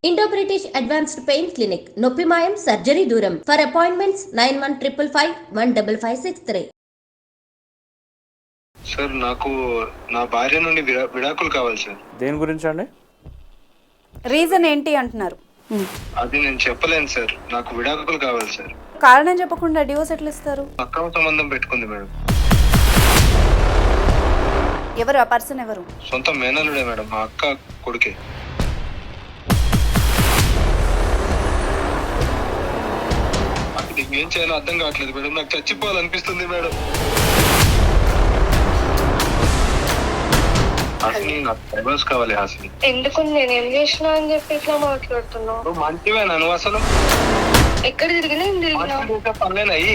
Indo British advanced pain clinic, నొప్పి మాయం, surgery దూరం. For appointments 9155515563. సార్ నాకు నా భార్య నుండి విడాకులు కావాలి సార్. దేని గురించి అండి? రీజన్ ఏంటి అంటున్నారు? అది నేను చెప్పలేను సార్. నాకు విడాకులు కావాలి సార్. కారణం చెప్పకుండా డివోర్స్ ఎట్లా ఇస్తారు? అక్రమ సంబంధం పెట్టుకుంది మేడం. ఎవరు ఆ పర్సన్? ఎవరు? సొంత మేనల్లుడే మేడం, మా అక్క కొడుకే. అక్కడ ఏం చేయాలో అర్థం కావట్లేదు మేడం. నాకు చచ్చిపోవాలనిపిస్తుంది మేడం. హాసిని, నాకు డైవర్స్ కావాలి హాసిని. ఎందుకు? నేను ఏం చేసినా అని చెప్పి ఇట్లా మాట్లాడుతున్నావు? నువ్వు మంచివేనా? నువ్వు అసలు ఎక్కడ తిరిగినా ఏం తిరిగినా పనులేనాయి.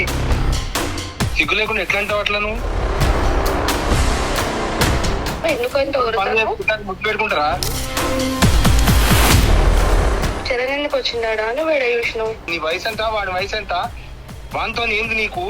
సిగ్గు లేకుండా ఎట్లా అంటావు అట్లా? నువ్వు ఎందుకంటే ముద్దు పెట్టుకుంటారా? చరణ్ ఎందుకు వచ్చిందాడా అని వేడ చూసినావు? నీ వయసు ఎంత, వాడి వయసు ఎంత, వానితో ఏంది నీకు?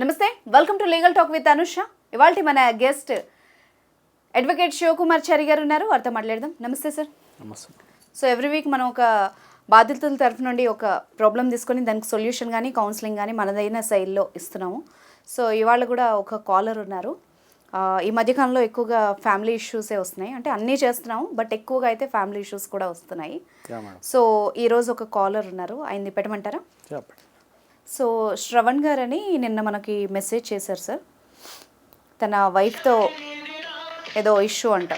నమస్తే, welcome to legal talk with Anusha. ఇవాళ మన గెస్ట్ అడ్వకేట్ శివకుమార్ చారి గారు ఉన్నారు, వారితో మాట్లాడదాం. నమస్తే సార్. నమస్తే. సో ఎవ్రీ వీక్ మనం ఒక బాధితుల తరఫు నుండి ఒక ప్రాబ్లం తీసుకొని దానికి సొల్యూషన్ కానీ కౌన్సిలింగ్ కానీ మనదైన శైలిలో ఇస్తున్నాము. సో ఇవాళ కూడా ఒక కాలర్ ఉన్నారు. ఈ మధ్యకాలంలో ఎక్కువగా ఫ్యామిలీ ఇష్యూసే వస్తున్నాయి, అంటే అన్నీ చేస్తున్నాము బట్ ఎక్కువగా అయితే ఫ్యామిలీ ఇష్యూస్ కూడా వస్తున్నాయి. సో ఈరోజు ఒక కాలర్ ఉన్నారు, ఆయన్ని పెట్టమంటారా? సో శ్రవణ్ గారని నిన్న మనకి మెసేజ్ చేశారు సార్. తన వైఫ్తో ఏదో ఇష్యూ అంట.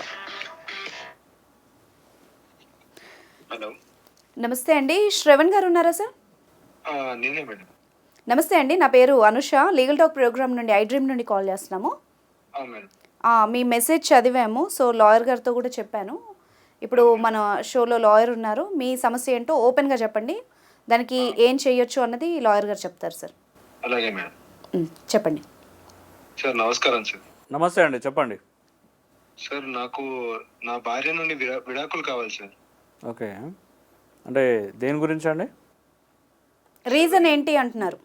హలో, నమస్తే అండి, శ్రవణ్ గారు ఉన్నారా సార్? నేనే మేడం. నమస్తే అండి, నా పేరు అనుష, లీగల్ టాక్ ప్రోగ్రామ్ నుండి ఐడ్రీమ్ నుండి కాల్ చేస్తున్నాము. మీ మెసేజ్ చదివాము, సో లాయర్ గారితో కూడా చెప్పాను. ఇప్పుడు మన షోలో లాయర్ ఉన్నారు, మీ సమస్య ఏంటో ఓపెన్గా చెప్పండి, దానికి ఏం చేయొచ్చు అన్నది లాయర్ గారు చెప్తారు సార్. అలాగే మేడం, చెప్పండి సార్. నమస్కారం సార్. నమస్తే అండి, చెప్పండి సార్. నాకు నా భార్య నుండి విడాకులు కావాలి సార్. ఓకే, అంటే దేని గురించి అండి? రీజన్ ఏంటి అంటున్నారు?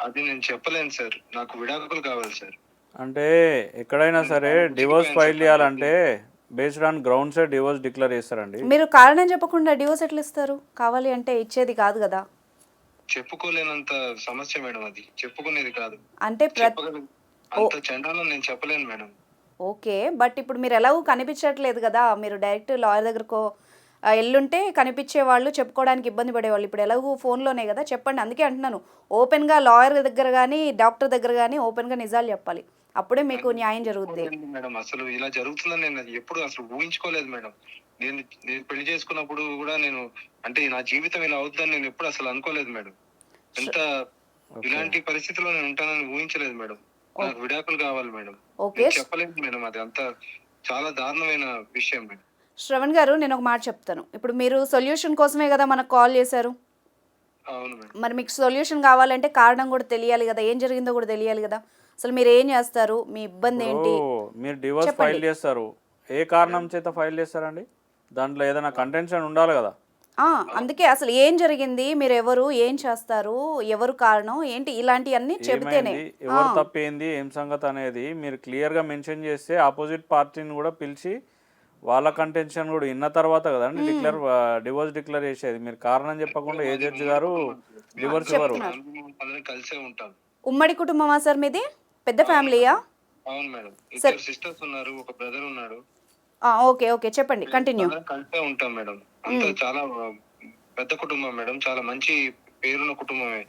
అది నేను చెప్పలేను సార్. నాకు విడాకులు కావాలి సార్. అంటే ఎక్కడైనా సరే డివోర్స్ ఫైల్ చేయాలంటే బేస్డ్ ఆన్ గ్రౌండ్సే డివోర్స్ డిక్లేర్ చేస్తారండి. మీరు కారణం చెప్పకుండా డివోర్స్ ఎట్లా ఇస్తారు? కావాలి అంటే ఇచ్చేది కాదు కదా. చెప్పుకోలేనంత సమస్య మేడం, అది చెప్పుకునేది కాదు. అంటే అంత చండాలం నేను చెప్పలేను మేడం. ఓకే, బట్ ఇప్పుడు మీరు ఎలాగూ కనిపించట్లేదు కదా, మీరు డైరెక్ట్ లాయర్ దగ్గరకు ఎల్లుంటే కనిపించే వాళ్ళు చెప్పుకోవడానికి ఇబ్బంది పడేవాళ్ళు. ఇప్పుడు ఎలాగూ ఫోన్లోనే కదా, చెప్పండి. అందుకే అంటున్నాను, ఓపెన్గా లాయర్ దగ్గర కానీ డాక్టర్ దగ్గర కానీ ఓపెన్గా నిజాలు చెప్పాలి, అప్పుడే మీకు న్యాయం జరుగుతుంది మేడం. అసలు ఇలా జరుగుతుందని నేను ఎప్పుడు అసలు ఊహించుకోలేదు మేడం. నేను పెళ్లి చేసుకున్నప్పుడు కూడా నేను అంటే నా జీవితం ఇలా అవుతుందని నేను ఎప్పుడు అసలు అనుకోలేదు మేడం. ఎంత ఇలాంటి పరిస్థితిలో నేను ఉంటానని ఊహించలేదు మేడం. నాకు విడాకులు కావాలి మేడం. చెప్పలేదు మేడం, అది అంత చాలా దారుణమైన విషయం మేడం. శ్రవణ్ గారు, నేను ఒక మాట చెప్తాను. ఇప్పుడు మీరు సొల్యూషన్ కోసమే కదా మనకు కాల్ చేశారు. అవును మేడం. మరి మీకు సొల్యూషన్ కావాలంటే కారణం కూడా తెలియాలి కదా, ఏం జరిగిందో కూడా తెలియాలి కదా. అసలు మీరు ఏం చేస్తారు, మీ ఇబ్బంది ఏంటి? మీరు డివోర్స్ ఫైల్ చేస్తారు, ఏ కారణం చేత ఫైల్ చేస్తారండి? దాంట్లో ఏదైనా కంటెన్షన్ ఉండాలి కదా. అందుకే అసలు ఏం జరిగింది, మీరు ఎవరు, ఏం చేస్తారు, ఎవరు కారణం ఏంటి, ఇలాంటివన్నీ చెబితేనే. ఏమైంది, ఎవరు తప్పేంది, ఏం సంగతి అనేది మీరు క్లియర్గా మెన్షన్ చేస్తే ఆపోజిట్ పార్టీని కూడా పిలిచి వాళ్ళ కంటెన్షన్ కూడా విన్న తర్వాత కదండి డివోర్స్ డిక్లేర్ చేసేది. మీరు కారణం చెప్పకుండా ఏ జడ్జి గారు డివోర్స్ ఇవ్వరు. కలిసే ఉంటాం. ఉమ్మడి కుటుంబమా సార్ మీది? పెద్ద ఫ్యామిలీయా? అవును మేడం, ఇద్దరు సిస్టర్స్ ఉన్నారు, ఒక బ్రదర్ ఉన్నాడు. ఓకే ఓకే, చెప్పండి, కంటిన్యూ. కలిసే ఉంటాం మేడం. అంతా చాలా పెద్ద కుటుంబం మేడం, చాలా మంచి పేరున్న కుటుంబమే.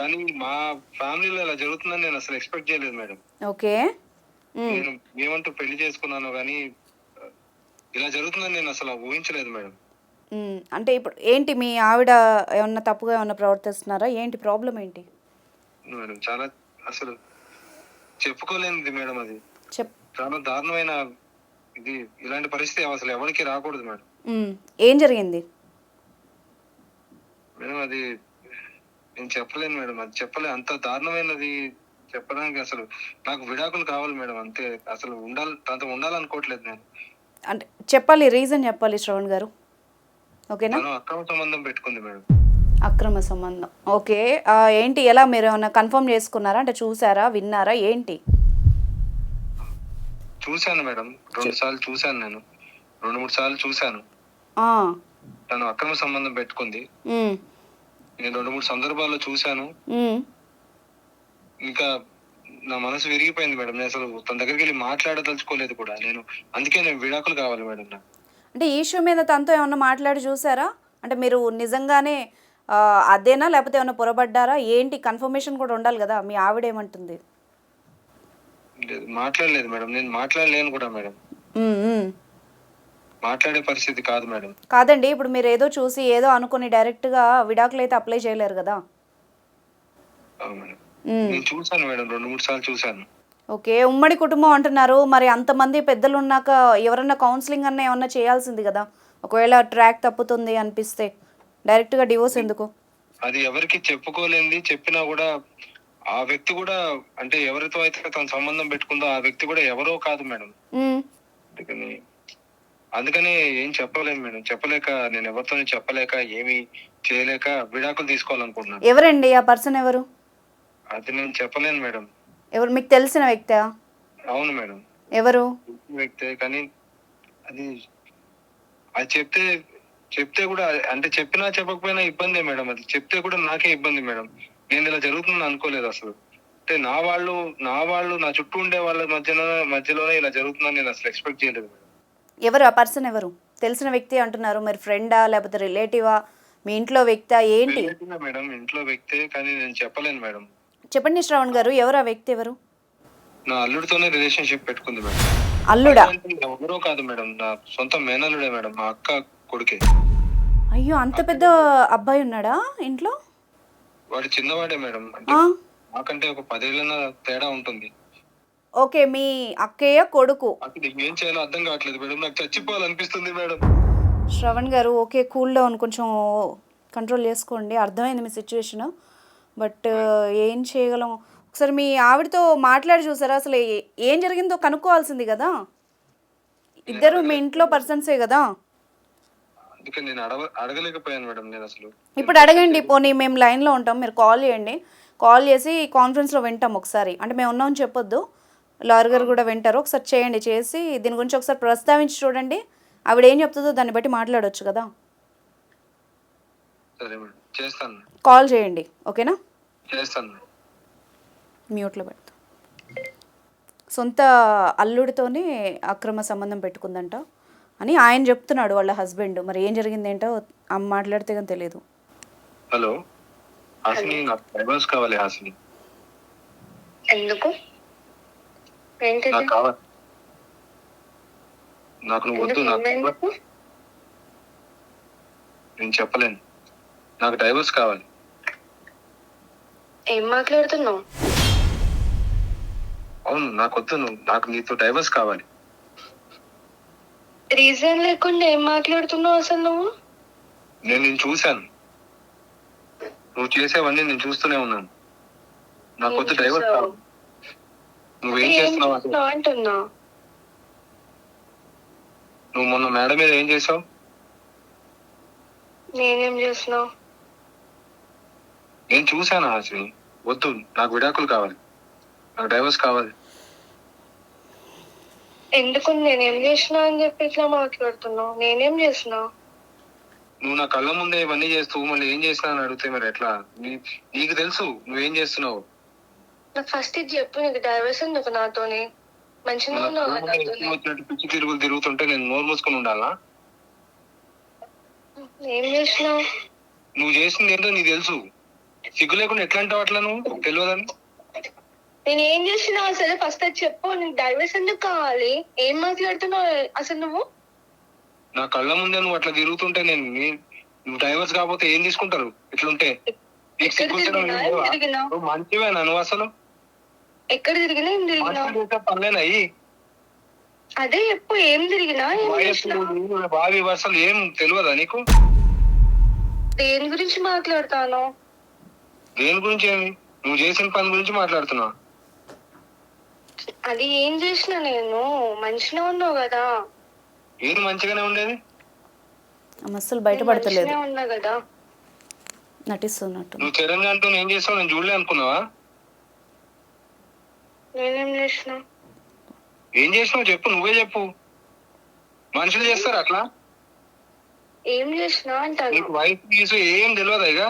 కానీ మా ఫ్యామిలీలో ఇలా జరుగుతుందని నేను అసలు ఎక్స్పెక్ట్ చేయలేదు మేడం. ఓకే. నేను ఏమంటూ పెళ్లి చేసుకున్నాను కానీ ఇలా జరుగుతుందని నేను అసలు ఊహించలేదు మేడం. అంటే ఇప్పుడు ఏంటి, మీ ఆవిడ ఏమన్నా తప్పుగా ఏమన్నా ప్రవర్తిస్తున్నారా, ఏంటి ప్రాబ్లం ఏంటి మేడం? చాలా అసలు చెప్పుకోలేనిది మేడం, అది చాలా దారుణమైన ఇది. ఇలాంటి పరిస్థితి అసలు ఎవరికి రాకూడదు మేడం. ఏం జరిగింది మేడం? అది నేను చెప్పలేను మేడం, అది చెప్పలేదు. అంత దారుణమైనది చెప్పడానికి అసలు నాకు విడాకులు కావాలి మేడం, అంతే. అసలు తనతో ఉండాలనుకోవట్లేదు నేను. అంటే చెప్పాలి, రీజన్ చెప్పాలి శ్రవణ్ గారు, ఓకేనా? అక్రమ సంబంధం పెట్టుకుంది మేడం. అక్రమ సంబంధం, ఓకే. ఏంటి, ఎలా, మీరు ఏమన్నా కన్ఫర్మ్ చేసుకున్నారా, అంటే చూసారా, విన్నారా, ఏంటి? చూశాను మేడం, 2 సార్లు చూశాను, నేను 2-3 సార్లు చూశాను. తను అక్రమ సంబంధం పెట్టుకుంది. నేను 2-3 సందర్భాల్లో చూశాను. ఇంకా నా మనసు విరిగిపోయింది మేడం. నేను అసలు తన దగ్గరికి వెళ్ళి మాట్లాడదలుచుకోలేదు కూడా నేను. అందుకే నేను విడాకులు కావాలి మేడం నాకు. అంటే ఈ ఇష్యూ మీద తనతో ఏమన్నా మాట్లాడి చూసారా? అంటే మీరు నిజంగానే అదేనా, లేకపోతే ఏమన్నా పొరబడ్డారా, ఏంటి? కన్ఫర్మేషన్ కూడా ఉండాలి కదా. మీ ఆవిడ ఏమంటుంది? మాట్లాడలేదు మేడం, నేను మాట్లాడలేను కూడా మేడం. మాట్లాడే పరిస్థితి కాదు మేడం. కాదండి, ఇప్పుడు మీరు ఏదో చూసి ఏదో అనుకుని డైరెక్ట్గా విడాకులు అయితే అప్లై చేయలేరు కదా. నేను చూసాను మేడం, 2-3 సార్లు చూసాను. ఓకే, ఉమ్మడి కుటుంబం అంటున్నారు, మరి అంతమంది పెద్దలు ఉన్నాక ఎవరన్నా కౌన్సిలింగ్ అన్న ఏమన్నా చేయాల్సింది కదా. ఒకవేళ ట్రాక్ తప్పుతుంది అనిపిస్తే డైరెక్ట్గా డివోర్స్ ఎందుకు? అది ఎవరికి చెప్పుకోలేంది. చెప్పినా కూడా ఆ వ్యక్తి కూడా, అంటే ఎవరితో అయితే తన సంబంధం పెట్టుకుందో ఆ వ్యక్తి కూడా ఎవరో కాదు మేడం. అందుకని ఏం చెప్పలేను మేడం. చెప్పలేక, నేను ఎవరితో చెప్పలేక, ఏమి చేయలేక విడాకులు తీసుకోవాలనుకుంటున్నాను. ఎవరండి ఆ పర్సన్? ఎవరు? అది నేను చెప్పలేను మేడం. ఎవరు, మీకు తెలిసిన వ్యక్తా? అవును మేడం. ఎవరు వ్యక్తే, కానీ అది చెప్తే కూడా, అంటే చెప్పినా చెప్పకపోయినా ఇబ్బందే మేడం. అది చెప్తే కూడా నాకే ఇబ్బంది మేడం. నేను ఇలా జరుగుతుందని అనుకోలేదు అసలు. అంటే నా వాళ్ళు నా చుట్టూ ఉండే వాళ్ళ మధ్యలోనే ఇలా జరుగుతుందని నేను అసలు ఎక్స్పెక్ట్ చేయలేదు మేడం. ఎవరు ఆ పర్సన్? ఎవరు? తెలిసిన వ్యక్తి అంటున్నారు, మరి ఫ్రెండా లేకపోతే రిలేటివా, మీ ఇంట్లో వ్యక్తా, ఏంటి? మేడం, ఇంట్లో వ్యక్తే, కానీ నేను చెప్పలేను మేడం. చెప్పండి శ్రవణ్ గారు, ఎవరు ఆ వ్యక్తి? ఎవరు? నా అల్లుడితోనే రిలేషన్షిప్ పెట్టుకుంది మేడం. అల్లుడా? ఎవరో కాదు మేడం, నా సొంత మేనల్లుడే మేడం, మా అక్క కొడుకే. అయ్యో, అంత పెద్ద అబ్బాయి ఉన్నాడా ఇంట్లో? వాడు చిన్నవాడే మేడం, అంటే నాకంటే ఒక 10 ఏళ్ళ తేడా ఉంటుంది. ఓకే, మీ అక్కయ్య కొడుకు. అక్కడ ఏం చేయాలో అర్థం కావట్లేదు మేడం, నాకు చచ్చిపోవాలనిపిస్తుంది మేడం. శ్రవణ్ గారు, ఓకే, కూల్ డౌన్, కొంచెం కంట్రోల్ చేసుకోండి. అర్థమైంది మీ సిచ్యువేషన్, బట్ ఏం చేయగలం? ఒకసారి మీ ఆవిడతో మాట్లాడి చూసారా? అసలు ఏం జరిగిందో కనుక్కోవాల్సింది కదా. ఇద్దరు మీ ఇంట్లో పర్సన్సే కదా. అందుకని నేను అడగలేకపోయాను మేడం. నేను అసలు ఇప్పుడు అడగండి, పోనీ మేము లైన్లో ఉంటాం, మీరు కాల్ చేయండి. కాల్ చేసి కాన్ఫరెన్స్లో వింటాం ఒకసారి. అంటే మేము ఉన్నామని చెప్పొద్దు, లాయర్ గారు కూడా వింటారు. ఒకసారి చేయండి, చేసి దీని గురించి ఒకసారి ప్రస్తావించి చూడండి. ఆవిడ ఏం చెప్తుందో దాన్ని బట్టి మాట్లాడవచ్చు కదా. సరే మేడం, చేస్తాను. కాల్ చేయండి, ఓకేనా? చేస్తాను. మ్యూట్లో పెడతా. సొంత అల్లుడితోనే అక్రమ సంబంధం పెట్టుకుందంట అని ఆయన చెప్తున్నాడు, వాళ్ళ హస్బెండ్. మరి ఏం జరిగింది ఏంటో మాట్లాడితే కానీ తెలియదు. హలో హాసిని, నాకు డైవర్స్ కావాలి హాసిని. ఎందుకు? నాకు కావాలి. నాకు నువ్వు వద్దు. నేను చెప్పలేను, నాకు డైవర్స్ కావాలి. ఏం మాట్లాడుతున్నావు? అవును, నాకు వద్దు. నాకు నీతో డైవర్స్ కావాలి. రీజన్ లేకుండా ఏం మాట్లాడుతున్నావు అసలు నువ్వు? నేను చూశాను, నువ్వు చేసేవన్నీ నేను చూస్తూనే ఉన్నాను. నాకు వద్దు, డైవర్స్ కావాలి. నువ్వేం ఏం చేస్తున్నావు అంటే చేస్తున్నావు అంటున్నా. నువ్వు మొన్న మేడం మీద ఏం చేసావు? నేనేం చేస్తున్నావు? నేను చూసాను హాసిని. వద్దు, నాకు విడాకులు కావాలి, నాకు డైవర్స్ కావాలి. ఎందుకు నేనేం చేసినా అని చెప్పి ఇట్లా మాట్లాడుతున్నావు? నేనేం చేసినా? నువ్వు నా కళ్ళ ముందే ఇవన్నీ చేస్తూ మళ్ళీ ఏం చేసినా అని అడిగితే మరి ఎట్లా? నీకు తెలుసు నువ్వేం చేస్తున్నావు. నాకు ఫస్ట్ ఇది చెప్పు, నీకు డైవర్స్ ఎందుకు నాతోని? మంచిగా ఉన్నావు కదా నాతోని. వచ్చినట్టు పిచ్చి తిరుగులు తిరుగుతుంటే నేను నోరు మూసుకొని ఉండాలా? ఏం చేసినావు? నువ్వు చేసింది ఏంటో నీకు తెలుసు. సిగ్గు లేకుండా ఎట్లా అంటావు అట్లా? నువ్వు తెలియదని. నేను ఏం చేసినా అసలు ఫస్ట్ అది చెప్పు. నీకు డైవర్స్ ఎందుకు కావాలి? ఏం మాట్లాడుతున్నావు అసలు నువ్వు? నా కళ్ళ ముందే నువ్వు అట్లా తిరుగుతుంటే నువ్వు డైవర్స్ కాకపోతే ఏం తీసుకుంటారు ఇట్లుంటే? నీకు సిగ్గు తిరిగినా? ఏం తిరిగినా? నువ్వు మంచివేనా? నువ్వు అసలు ఎక్కడ తిరిగినా? ఏం తిరిగినా? పనులేనాయి. అదే చెప్పు, ఏం తిరిగినా? ఏం చేసినా? బావి అసలు ఏం తెలియదా నీకు? దేని గురించి మాట్లాడతాను? దేని గురించి? ఏమి నువ్వు చేసిన పని గురించి మాట్లాడుతున్నా. అది ఏం చేసినా? నేను మంచిగా ఉన్నావు కదా. ఏది మంచిగానే ఉండేది? అసలు బయటపడతలేదు, మంచిగానే ఉన్నా కదా. నటిస్తున్నట్టు. నువ్వు చరణ్ అంటూ ఏం చేస్తావు? నేను చూడలే అనుకున్నావా? నేనేం చేసినా? ఏం చేసినావు చెప్పు, నువ్వే చెప్పు. మనుషులు చేస్తారు అట్లా? ఏం చేసినా అంటాను. నీకు వయసు గీసు ఏం తెలియదా? ఇక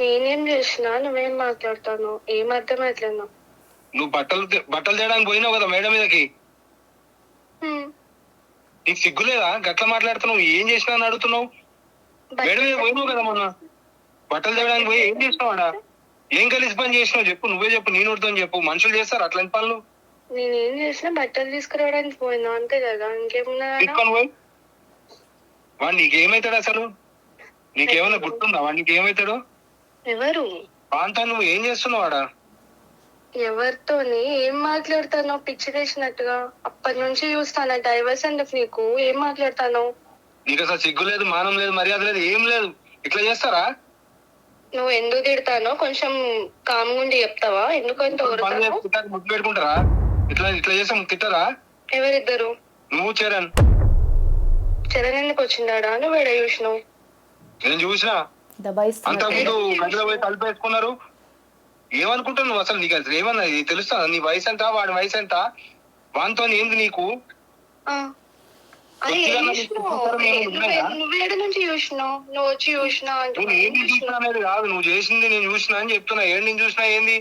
నేనేం చేసినా? నువ్వేం మాట్లాడతాను? ఏం అర్థమవుతలేదు. నువ్వు బట్టలు తేయడానికి పోయినావు కదా మేడం మీదకి. నీకు సిగ్గులేదా? గట్ల మాట్లాడుతున్నావు. ఏం చేసినా అని అడుగుతున్నావు. మేడం మీద పోయినావు కదా మొన్న. బట్టలు తేయడానికి పోయి ఏం చేసినావు ఆడ? ఏం కలిసి పని చేసినావు చెప్పు, నువ్వే చెప్పు. నేను అర్థం చెప్పు. మనుషులు చేస్తారు అట్లాంటి పనులు. నేనేం చేసినా? బట్టలు తీసుకురావడానికి పోయినా అంతే కదా. ఇంకేమున్నా? తీసుకొని పోయి వాడు నీకేమైతాడు అసలు? నీకేమైనా గుర్తుందా వాడు నీకేమైతాడు? ఎవరు? అంతా నువ్వు ఏం చేస్తున్నావు ఆడ? ఎవరితోని ఏం మాట్లాడతాను? పిచ్చి వేసినట్టుగా అప్పటి నుంచి చూస్తాను. డైవర్స్ ఎందుకు నీకు? ఏం మాట్లాడతాను? నీకు అసలు సిగ్గు లేదు, మానం లేదు, మర్యాద లేదు, ఏం లేదు. ఇట్లా చేస్తారా? నువ్వు ఎందుకు తిడతానో కొంచెం కామ్ గుండి చెప్తావా? ఎందుకంటే ముద్దు పెట్టుకుంటారా? ఇట్లా ఇట్లా చేస్తే తిట్టారా? ఎవరిద్దరు? నువ్వు చరణ్. చరణ్ ఎందుకు వచ్చిందాడా? నువ్వు ఎడ చూసినావు? నేను చూసినా. అంత ముందు గదిలో పోయి కలిపేసుకున్నారు. ఏమనుకుంటావు నువ్వు అసలు? నీకు అసలు ఏమన్నా తెలుస్తా? నీ వయసు ఎంత, వాడి వయసు ఎంత, వానితో ఏంది నీకు? నువ్వేడ నుంచి చూసినావు? నువ్వు వచ్చి చూసినా నేను ఏంది చూసినా అనేది కాదు, నువ్వు చేసింది నేను చూసినా అని చెప్తున్నా. ఏడు నుంచి చూసినా ఏంది?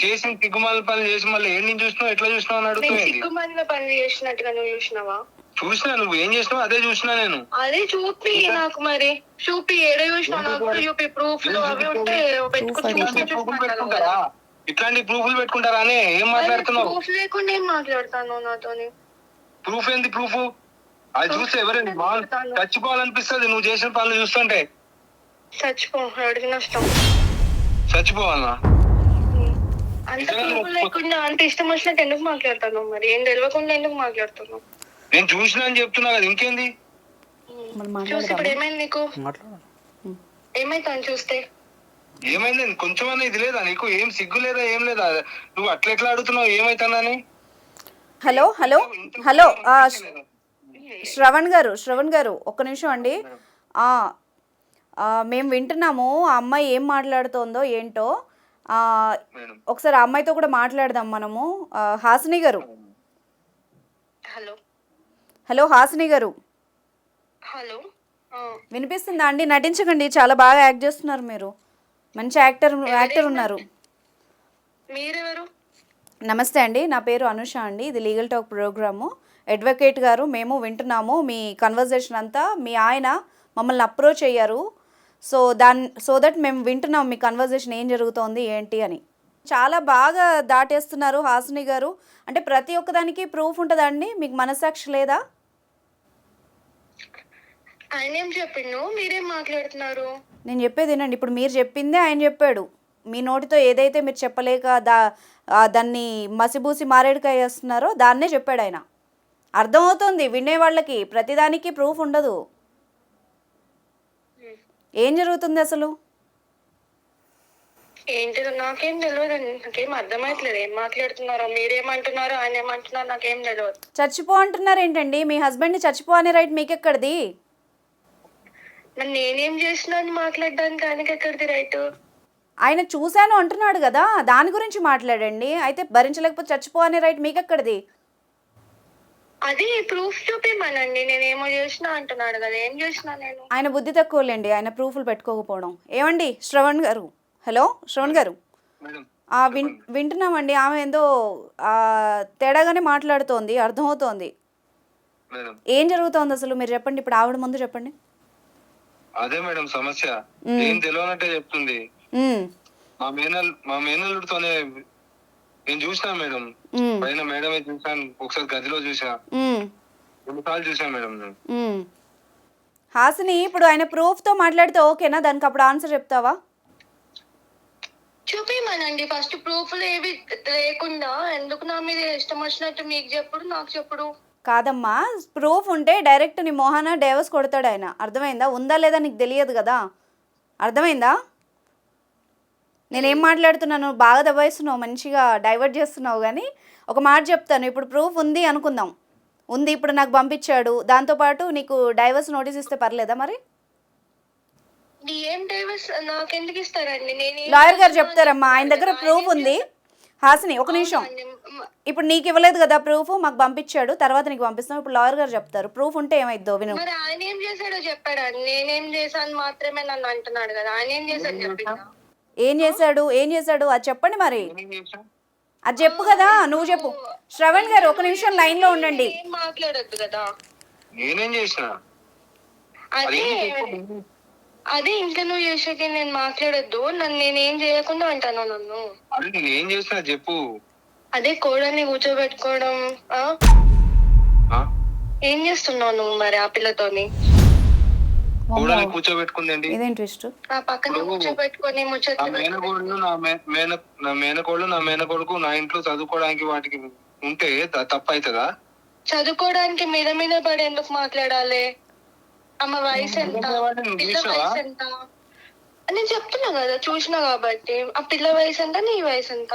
చేసిన సిగ్గుమాల పనులు చేసి మళ్ళీ ఏడు నుంచి చూసినావు, ఎట్లా చూసినావు అని అడుగుతుంది. సిగ్గుమాలిన పనులు చేసినట్టుగా నువ్వు చూసినావా? చూసినా. నువ్వు ఏం చేసినావు అదే చూసినా నేను. అదే చూపి నాకు. మరి చూపి, ఏడ చూసినా నాకు చూపి. ప్రూఫ్లు అవి ఉంటే పెట్టుకుంటారా? ఇట్లాంటి ప్రూఫ్లు పెట్టుకుంటారా అని ఏం మాట్లాడుతున్నావు? ప్రూఫ్ లేకుండా ఏం మాట్లాడతాను నాతోని? ప్రూఫ్ ఏంది? ప్రూఫ్ అది చూస్తే ఎవరైనా చచ్చిపోవాలనిపిస్తుంది నువ్వు చేసిన పనులు చూస్తుంటే. చచ్చిపో, ఎవరికి నష్టం. చచ్చిపోవాలనా? అంత ప్రూఫ్ లేకుండా అంత ఇష్టం వచ్చినట్టు ఎందుకు మాట్లాడతాను? మరి ఏం తెలియకుండా ఎందుకు మాట్లాడుతున్నావు? నేను చూసినా అని చెప్తున్నా కదా, ఇంకేంది? చూసి ఇప్పుడు ఏమైంది నీకు? ఏమైతాను చూస్తే? ఏమైంది? కొంచెం అన్న ఇది లేదా నీకు? ఏం సిగ్గు లేదా? ఏం లేదా? నువ్వు అట్లా ఎట్లా అడుగుతున్నావు ఏమైతానని? హలో హలో హలో శ్రవణ్ గారు ఒక్క నిమిషం అండి. మేము వింటున్నాము ఆ అమ్మాయి ఏం మాట్లాడుతోందో ఏంటో. ఒకసారి ఆ అమ్మాయితో కూడా మాట్లాడదాం మనము. హాసిని గారు. హలో హలో హాసిని గారు, హలో. వినిపిస్తుందా అండి? నటించకండి, చాలా బాగా యాక్ట్ చేస్తున్నారు మీరు. మంచి యాక్టర్ ఉన్నారు. మీరెవరు? నమస్తే అండి, నా పేరు అనుష అండి. ఇది లీగల్ టాక్ ప్రోగ్రాము. అడ్వకేట్ గారు, మేము వింటున్నాము మీ కన్వర్జేషన్ అంతా. మీ ఆయన మమ్మల్ని అప్రోచ్ అయ్యారు. సో దట్ మేము వింటున్నాం మీ కన్వర్జేషన్ ఏం జరుగుతోంది ఏంటి అని. చాలా బాగా దాటేస్తున్నారు హాసిని గారు. అంటే ప్రతి ఒక్కదానికి ప్రూఫ్ ఉంటుందండి, మీకు మనసాక్షి లేదా? ఆయన ఏం చెప్పిండు? మీరేం మాట్లాడుతున్నారు? నేను చెప్పేది వినండి. ఇప్పుడు మీరు చెప్పిందే ఆయన చెప్పాడు. మీ నోటితో ఏదైతే మీరు చెప్పలేక దాన్ని మసిబూసి మారేడుకాయ వేస్తున్నారో దాన్నే చెప్పాడు ఆయన. అర్థమవుతుంది వినే వాళ్ళకి, ప్రతిదానికి ప్రూఫ్ ఉండదు. ఏం జరుగుతుంది అసలు? ఏంటిదో నాకేం తెలియదండి, నాకేం అర్థమైతలేదు ఏం మాట్లాడుతున్నారో, మీరేమంటున్నారో ఆయన ఏమంటున్నారో నాకేం తెలియదు. చచ్చిపో అంటున్నారు ఏంటండి? మీ హస్బెండ్ని చచ్చిపో అనే రైట్ మీకెక్కడిది? మరి నేనేం చేసినా అని మాట్లాడడానికి ఆయనకి ఎక్కడిది రైట్? ఆయన చూశాను అంటున్నాడు కదా, దాని గురించి మాట్లాడండి. అయితే భరించలేకపోతే చచ్చిపో అనే రైట్ మీకెక్కడిది? అది ప్రూఫ్ చూపిమనండి, నేనేమో చేసినా అంటున్నాడు కదా, ఏం చేసినా నేను? ఆయన బుద్ధి తక్కువలేండి, ఆయన ప్రూఫ్లు పెట్టుకోకపోవడం. ఏమండి శ్రవణ్ గారు? హలో శ్రవణ్ గారు, మేడం వింటున్నామండి. ఆమె ఏందో తేడాగానే మాట్లాడుతోంది, అర్థమవుతోంది. మేడం ఏం జరుగుతోంది అసలు మీరు చెప్పండి, ఇప్పుడు ఆవిడ ముందు చెప్పండి. అదే మేడం సమస్య, ఏం తెలియనట్టే చెప్తుంది. మా మేనల్లుడితోనే నేను చూసినా మేడం, పైన మేడమే చూసాను, ఒకసారి గదిలో చూసా, 2 సార్లు చూసాను మేడం నేను. హాసిని, ఇప్పుడు ఆయన ప్రూఫ్తో మాట్లాడితే ఓకేనా? దానికి అప్పుడు ఆన్సర్ చెప్తావా? చూపిమనండి ఫస్ట్, ప్రూఫ్లు ఏవి లేకుండా ఎందుకు నా మీద ఇష్టం వచ్చినట్టు మీకు చెప్పుడు, నాకు చెప్పుడు. కాదమ్మా, ప్రూఫ్ ఉంటే డైరెక్ట్ నీ మోహన డైవర్స్ కొడతాడు ఆయన. అర్థమైందా? ఉందా లేదా నీకు తెలియదు కదా, అర్థమైందా? నేనేం మాట్లాడుతున్నాను? బాగా దబాయిస్తున్నావు, మంచిగా డైవర్ట్ చేస్తున్నావు. కానీ ఒక మాట చెప్తాను, ఇప్పుడు ప్రూఫ్ ఉంది అనుకుందాం, ఉంది, ఇప్పుడు నాకు పంపించాడు, దాంతోపాటు నీకు డైవర్స్ నోటీస్ ఇస్తే పర్లేదా మరి? ఏం డైవర్స్ నాకెందుకు ఇస్తారండి? నేను లాయర్ గారు చెప్తారమ్మా, ఆయన దగ్గర ప్రూఫ్ ఉంది. హాసిని ఒక నిమిషం, ఇప్పుడు నీకు ఇవ్వలేదు కదా ప్రూఫ్, మాకు పంపించాడు, తర్వాత నీకు పంపిస్తాం. ఇప్పుడు లాయర్ గారు చెప్తారు, ప్రూఫ్ ఉంటే ఏమైద్దో విను. మరి ఆయన ఏం చేశాడో చెప్పాడు, నేనేం చేశాను మాత్రమే నన్ను అంటున్నాడు కదా, ఆయన ఏం చేశాడు చెప్పిందా? ఏం చేశాడు అది చెప్పండి మరి, అది చెప్పు కదా, నువ్వు చెప్పు. శ్రవణ్ గారు ఒక నిమిషం లైన్ లో ఉండండి. ఏం మాట్లాడొద్దు కదా. నేనేం చేసిన? అదే ఇంకా నువ్వు చేసేది నేను మాట్లాడొద్దు, నేనేం చేయకుండా అంటాను నన్ను. అరే నేను ఏం చేసినా చెప్పు. అదే కోడల్ని కూర్చోబెట్టుకోవడం. ఏం చేస్తున్నావు నువ్వు మరి ఆ పిల్లతోని? కోడల్ని కూర్చోబెట్టుకుందండి, ఇదేం ట్విస్ట్? ఆ పక్కన కూర్చోబెట్టుకొని ముచ్చట్లు మేనకోళ్ళు నా మేనకోడుకు నా ఇంట్లో చదువుకోవడానికి వాటికి ఉంటే తప్పు అవుతుందా? చదువుకోవడానికి మీద మీద పడి ఎందుకు మాట్లాడాలి? అమ్మ వయసు ఎంత, పిల్ల వయసు ఎంత? నేను చెప్తున్నా కదా, చూసినా కాబట్టి. ఆ పిల్ల వయసు ఎంత, నీ వయసు ఎంత?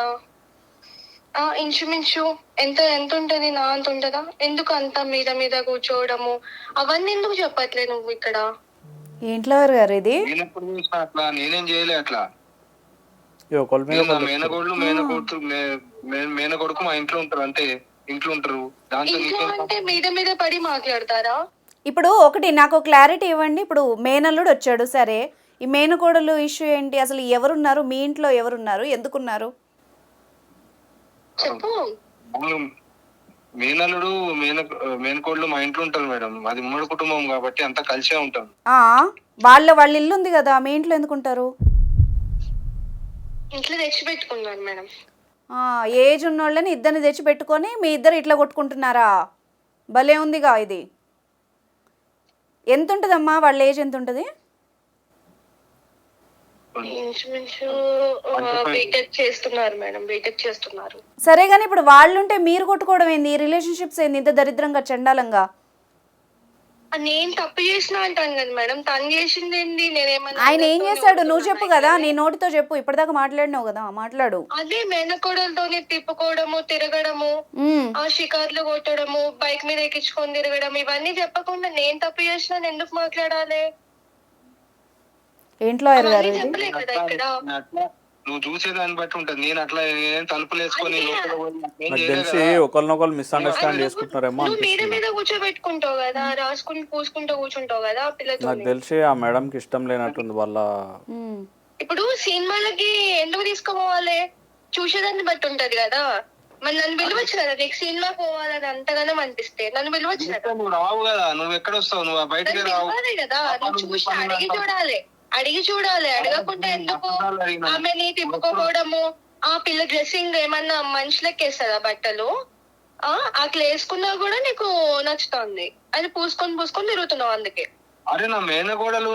ఇంచుమించు ఎంత ఉంటది, నా అంత ఉంటదా? ఎందుకు అంత మీద మీద కూర్చోవడము అవన్నీ ఎందుకు చెప్పట్లే నువ్వు ఇక్కడ? ఏంట్లో గారు ఇది? నేనెప్పుడు చూసినా అట్లా, నేనేం చేయలే అట్లా. ఒకళ్ళ మేనకొడుకు మా ఇంట్లో ఉంటారు, అంటే ఇంట్లో ఉంటారు. దాంతో ఇంట్లో అంటే మీద మీద పడి మాట్లాడతారా? ఇప్పుడు ఒకటి నాకు క్లారిటీ ఇవ్వండి. ఇప్పుడు మేనల్లుడు వచ్చాడు, సరే, ఈ మేనకోడలు ఇష్యూ ఏంటి? అసలు ఎవరున్నారు మీ ఇంట్లో, ఎవరున్నారు, ఎందుకున్నారు? చెప్పు. మేనల్లుడు మేనకోళ్ళు మా ఇంట్లో ఉంటారు మేడం, అది ఉమ్మడి కుటుంబం కాబట్టి అంతా కలిసే ఉంటాం. వాళ్ళ ఇల్లు ఉంది కదా, మీ ఇంట్లో ఎందుకుంటారు? ఇంట్లో తెచ్చి పెట్టుకున్నాను మేడం. ఏజ్ ఉన్నోళ్ళని ఇద్దరిని తెచ్చి పెట్టుకొని మీ ఇద్దరు ఇట్లా కొట్టుకుంటున్నారా? భలే ఉందిగా ఇది. ఎంత ఉంటుందమ్మా వాళ్ళ ఏజ్, ఎంత ఉంటుంది? ఇంచుమించు బీటెక్ చేస్తున్నారు మేడం, బీటెక్ చేస్తున్నారు. సరే కానీ ఇప్పుడు వాళ్ళుంటే మీరు కొట్టుకోవడం ఏంది? ఈ రిలేషన్షిప్స్ ఏంది ఇంత దరిద్రంగా, చండాలంగా? నేను తప్పు చేసినా అంటాను కదా మేడం, తను చేసింది ఏంది? నేనేమన్నా ఆయన ఏం చేశాడు నువ్వు చెప్పు కదా, నీ నోటితో చెప్పు. ఇప్పటిదాకా మాట్లాడినావు కదా, మాట్లాడు. అదే మేనకోడలతోని తిప్పుకోవడము, తిరగడము, ఆ షికార్లు కొట్టడము, బైక్ మీద ఎక్కించుకొని తిరగడం, ఇవన్నీ చెప్పకుండా నేను తప్పు చేసినా ఎందుకు మాట్లాడాలి? ఏంట్లో చెప్పలే కదా ఇక్కడ. నువ్వు చూసేదాన్ని బట్టి ఉంటది. నేను అట్లా తలుపులు వేసుకొని తెలిసి ఒకరినొకరు మిస్అండర్స్టాండ్ చేసుకుంటున్నారేమో. నువ్వు మీద మీద కూర్చోబెట్టుకుంటావు కదా, రాసుకుంటూ పూసుకుంటూ కూర్చుంటావు కదా పిల్లతో. నాకు తెలిసి ఆ మేడం కి ఇష్టం లేనట్టుంది వాళ్ళ. ఇప్పుడు సినిమాలకి ఎందుకు తీసుకుపోవాలి? చూసేదాన్ని బట్టి ఉంటది కదా. మరి నన్ను పిలవచ్చు కదా, నీకు సినిమా పోవాలని అంతగానో అనిపిస్తే నన్ను పిలవచ్చు కదా. నువ్వు రావు కదా, నువ్వు ఎక్కడ వస్తావు? నువ్వు బయటకి రావు కదా. నువ్వు చూసి అడిగి చూడాలి, అడగకుండా ఎందుకు? ఆమెని తిప్పుకోవడము, ఆ పిల్ల డ్రెస్సింగ్ ఏమన్నా మనుషులకి వేస్తుందా బట్టలు? అట్లా వేసుకున్నా కూడా నీకు నచ్చుతుంది, అది పూసుకొని తిరుగుతున్నావు అందుకే. అరే నా మేనకోడలు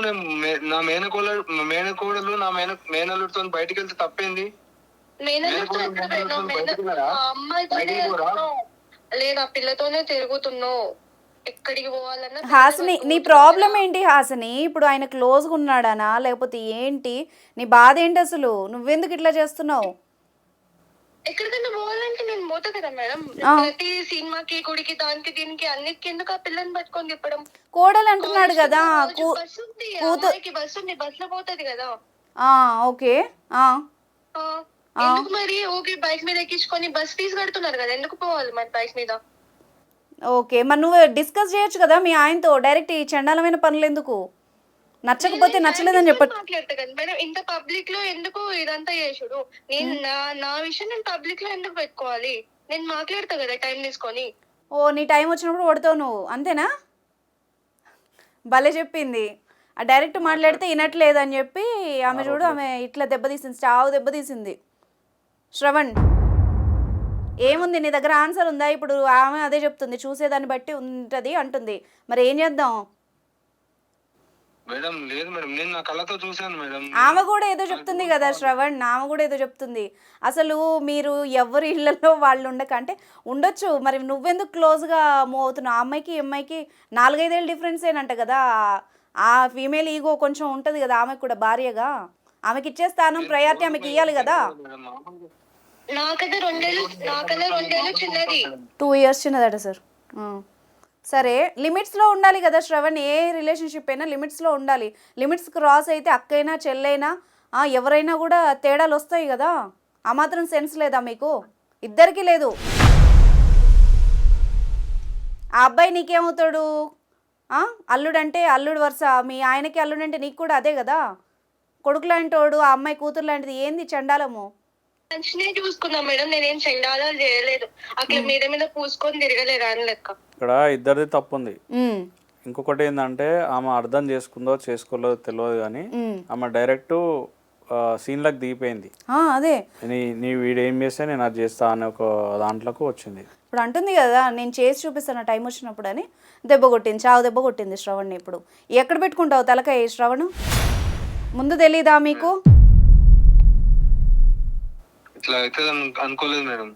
మేనల్లుడితో బయటకు వెళ్తే తప్పేంది? అమ్మాయితోనే లేదు, ఆ పిల్లతోనే తిరుగుతున్నావు. ఎక్కడికి పోవాలన్నా హాసిని నీ ప్రాబ్లం ఏంటి హాసిని? ఇప్పుడు ఆయన క్లోజ్గా ఉన్నాడానా లేకపోతే ఏంటి? నీ బాధ ఏంటి అసలు? నువ్వెందుకు ఇట్లా చేస్తున్నావు? ఎక్కడికైనా పోవాలంటే నేను పోతా కదా మేడం. ప్రతి సినిమాకి గుడికి దానికి దీనికి అన్నిటికి ఎందుకు ఆ పిల్లని పట్టుకొని తిప్పడం? కోడలు అంటున్నాడు కదా. బస్సు ఉంది, అమ్మాయికి బస్సు ఉంది, బస్ లో పోతుంది కదా. ఓకే. ఎందుకు మరి ఓకే బైక్ మీద ఎక్కించుకొని బస్ ఫీజు కడుతున్నారు కదా, ఎందుకు పోవాలి మరి బైక్ మీద? ఓకే, మరి నువ్వు డిస్కస్ చేయొచ్చు కదా మీ ఆయనతో. డైరెక్ట్ ఈ చండాలమైన పనులు ఎందుకు? నచ్చకపోతే నచ్చలేదని చెప్ప మాట్లాడతా కదా మేడం. ఇంత పబ్లిక్ లో ఎందుకు ఇదంతా చేసుడు? నేను నా విషయం నేను పబ్లిక్ లో ఎందుకు పెట్టుకోవాలి? నేను మాట్లాడతా కదా టైం తీసుకొని. నీ టైం వచ్చినప్పుడు కొడతావు నువ్వు, అంతేనా? భలే చెప్పింది. డైరెక్ట్ మాట్లాడితే వినట్లేదు అని చెప్పి ఆమె చూడు, ఆమె ఇట్లా దెబ్బతీసింది, చావు దెబ్బతీసింది. శ్రవణ్, ఏముంది నీ దగ్గర ఆన్సర్ ఉందా? ఇప్పుడు ఆమె అదే చెప్తుంది, చూసేదాన్ని బట్టి ఉంటుంది అంటుంది. మరి ఏం చేద్దాం? మేడం లేదు మేడం, నేను నా కళ్ళతో చూశాను మేడం. ఆమె కూడా ఏదో చెప్తుంది కదా శ్రవణ్, ఆమె కూడా ఏదో చెప్తుంది. అసలు మీరు ఎవరి ఇళ్లలో వాళ్ళు ఉండకంటే ఉండొచ్చు, మరి నువ్వెందుకు క్లోజ్గా మూవ్ అవుతున్నావు? ఆ అమ్మాయికి ఈ అమ్మాయికి 4-5 ఏళ్ళ డిఫరెన్స్ ఏనంట కదా. ఆ ఫీమేల్ ఈగో కొంచెం ఉంటుంది కదా ఆమెకు కూడా, భార్యగా ఆమెకి ఇచ్చే స్థానం ప్రయారిటీ ఆమెకి ఇవ్వాలి కదా. నాకన్నా 2 ఏళ్ళు చిన్నది. 2 years చిన్నదట సార్. సరే, లిమిట్స్లో ఉండాలి కదా శ్రవణ్. ఏ రిలేషన్షిప్ అయినా లిమిట్స్లో ఉండాలి. లిమిట్స్ క్రాస్ అయితే అక్కైనా చెల్లైనా ఎవరైనా కూడా తేడాలు వస్తాయి కదా. ఆ మాత్రం సెన్స్ లేదా మీకు? ఇద్దరికీ లేదు. ఆ అబ్బాయి నీకేమవుతాడు? అల్లుడంటే అల్లుడు వరుస, మీ ఆయనకి అల్లుడంటే నీకు కూడా అదే కదా. కొడుకు లాంటోడు, ఆ అమ్మాయి కూతురు లాంటిది. ఏంది చండాలము? మంచినే చూసుకున్నాం మేడం, నేనేం చండాలాలు చేయలేదు. అట్లా మీద పూసుకొని తిరగలేరా అని లెక్క. ఇక్కడ ఇద్దరిది తప్పు ఉంది. ఇంకొకటి ఏంటంటే ఆమె అర్థం చేసుకుందో చేసుకోలేదో తెలియదు కానీ ఆమె డైరెక్ట్ సీన్లకు దిగిపోయింది. అదే నీ వీడు ఏం చేస్తే నేను అది చేస్తా అనే ఒక దాంట్లోకి వచ్చింది. ఇప్పుడు అంటుంది కదా, నేను చేసి చూపిస్తాను టైం వచ్చినప్పుడు అని. దెబ్బ కొట్టింది, చావు దెబ్బ కొట్టింది శ్రవణ్ని. ఇప్పుడు ఎక్కడ పెట్టుకుంటావు తలకాయ శ్రవణ్? ముందు తెలీదా మీకు? ఇట్లా అయితే అనుకోలేదు మేడం.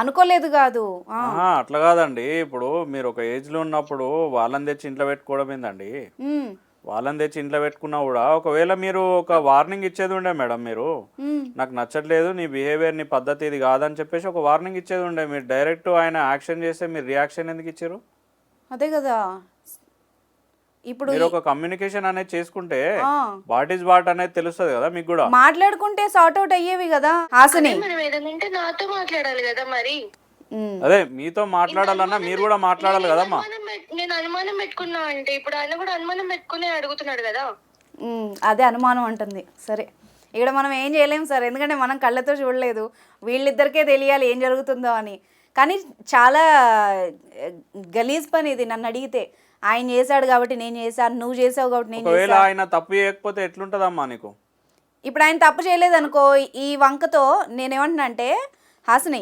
అనుకోలేదు కాదు, అట్లా కాదండి. ఇప్పుడు మీరు ఒక ఏజ్ లో ఉన్నప్పుడు వాళ్ళని తెచ్చి ఇంట్లో పెట్టుకోవడం ఏందండి? వాళ్ళని తెచ్చి ఇంట్లో పెట్టుకున్నా కూడా ఒకవేళ మీరు ఒక వార్నింగ్ ఇచ్చేది ఉండే మేడం. మీరు నాకు నచ్చట్లేదు, నీ బిహేవియర్, నీ పద్ధతి ఇది కాదని చెప్పేసి ఒక వార్నింగ్ ఇచ్చేది ఉండే. మీరు డైరెక్ట్ ఆయన యాక్షన్ చేస్తే మీరు రియాక్షన్ ఎందుకు ఇచ్చారు? అదే కదా. ఇప్పుడు మీరు ఒక కమ్యూనికేషన్ అనేది చేసుకుంటే వాట్ ఈస్ వాట్ అనేది తెలుస్తుంది కదా మీకు కూడా. మాట్లాడుకుంటే సార్ట్ అవుట్ అయ్యేవి కదా హాసిని. మనం ఏదంటే నాతో మాట్లాడాలి కదా మరి. అదే మీతో మాట్లాడాలన్నా మీరు కూడా మాట్లాడాలి కదమ్మా. నేను అనుమానం పెట్టుకున్నా అంటే ఇప్పుడు ఆయన కూడా అనుమానం పెట్టుకునే అడుగుతున్నాడు కదా. అదే అనుమానం అంటుంది. సరే, ఇక్కడ మనం ఏం చేయలేము సార్, ఎందుకంటే మనం కళ్ళతో చూడలేదు. వీళ్ళిద్దరికే తెలియాలి ఏం జరుగుతుందో అని. కానీ చాలా గలీజ్ పని ఇది నన్ను అడిగితే. ఆయన చేశాడు కాబట్టి నేను చేశాను, నువ్వు చేసావు కాబట్టి నేను ఒకవేళ ఆయన తప్పు చేయకపోతే ఎట్లుంటదమ్మా నీకు? ఇప్పుడు ఆయన తప్పు చేయలేదు అనుకో, ఈ వంకతో నేనేమంటున్నా అంటే హాసిని,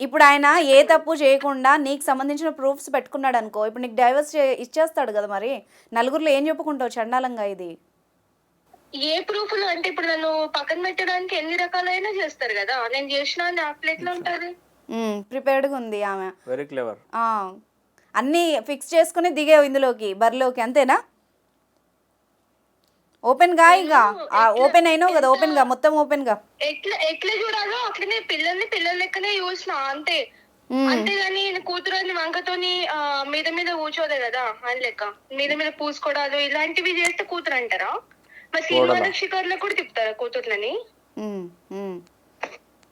ఇప్పుడు ఆయన ఏ తప్పు చేయకుండా నీకు సంబంధించిన ప్రూఫ్స్ పెట్టుకున్నాడు అనుకో, ఇప్పుడు నీకు డైవర్స్ ఇచ్చేస్తాడు కదా. మరి నలుగురిలో ఏం చెప్పుకుంటావు చండాలంగా? ఇది ఏ ప్రూఫ్లు అంటే ఇప్పుడు నన్ను పక్కన పెట్టడానికి ఎన్ని రకాలైనా చేస్తారు కదా. నేను చేసిన ఎట్లా ఉంటుంది? ప్రిపేర్డ్గా ఉంది ఆమె, వెరీ క్లెవర్. అన్నీ ఫిక్స్ చేసుకుని దిగేవు ఇందులోకి, బరిలోకి, అంతేనా? ఓపెన్ గా ఇక ఓపెన్ అయినావు కదా, ఓపెన్ గా, మొత్తం ఓపెన్ గా. ఎట్లా చూడాలో అట్లనే పిల్లల లెక్కనే చూసిన అంతే. అంతేగాని కూతురు వంకతోని మీద కూర్చోలే కదా అని లెక్క. మీద పూసుకోవడాలు ఇలాంటివి చేస్తే కూతురు అంటారా? మరి సినిమా షికార్లో కూడా తిప్పుతారా కూతుర్లని?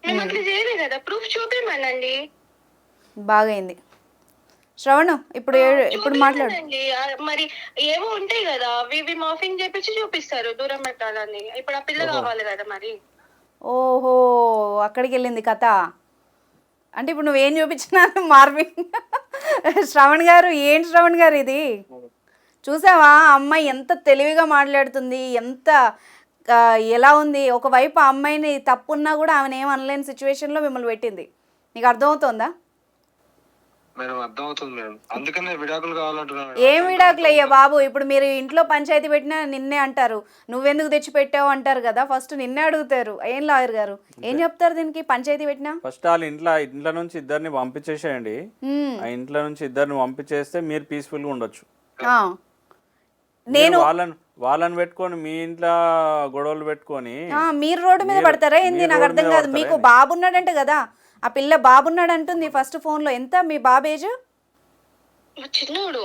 మేము అట్లా చేయలే కదా, ప్రూఫ్ చూపించమనండి. బాగైంది శ్రవణ్, ఇప్పుడు మాట్లాడండి. మరి ఏవో ఉంటాయి కదా, అవి మార్ఫింగ్ చేపించి చూపిస్తారు దూరం పెట్టాలని. ఇప్పుడు ఆ పిల్ల కావాలి కదా మరి. ఓహో, అక్కడికి వెళ్ళింది కథ. అంటే ఇప్పుడు నువ్వేం చూపించినా మార్ఫింగ్. శ్రవణ్ గారు, ఏంటి శ్రవణ్ గారు ఇది? చూసావా అమ్మాయి ఎంత తెలివిగా మాట్లాడుతుంది, ఎంత ఎలా ఉంది. ఒకవైపు ఆ అమ్మాయిని తప్పున్నా కూడా ఆమెను ఏం అనలేని సిచ్యువేషన్లో మిమ్మల్ని పెట్టింది. నీకు అర్థమవుతోందా? మేడం అర్థం అవుతుంది మేడం, అందుకనే విడాకులు కావాలంటున్నాను మేడం. ఏం విడాకులు అయ్యా బాబు, ఇప్పుడు మీరు ఇంట్లో పంచాయతీ పెట్టినా నిన్నే అంటారు, నువ్వెందుకు తెచ్చి పెట్టావు అంటారు కదా, ఫస్ట్ నిన్నే అడుగుతారు. ఏం లాయర్ గారు ఏం చెప్తారు దీనికి? పంచాయతీ పెట్టినా ఫస్ట్ వాళ్ళు ఇంట్లో నుంచి ఇద్దరిని పంపించేసేయండి. ఆ ఇంట్లో నుంచి ఇద్దరిని పంపించేస్తే మీరు పీస్ఫుల్గా ఉండొచ్చు. నేను వాళ్ళని పెట్టుకొని మీ ఇంట్లో గొడవలు పెట్టుకొని మీరు రోడ్డు మీద పడతారా ఏంది? నాకు అర్థం కాదు. మీకు బాబున్నాడంటే కదా, ఆ పిల్ల బాబున్నాడు అంటుంది ఫస్ట్ ఫోన్ లో. ఎంత మీ బాబు ఏజ్? చిన్నోడు,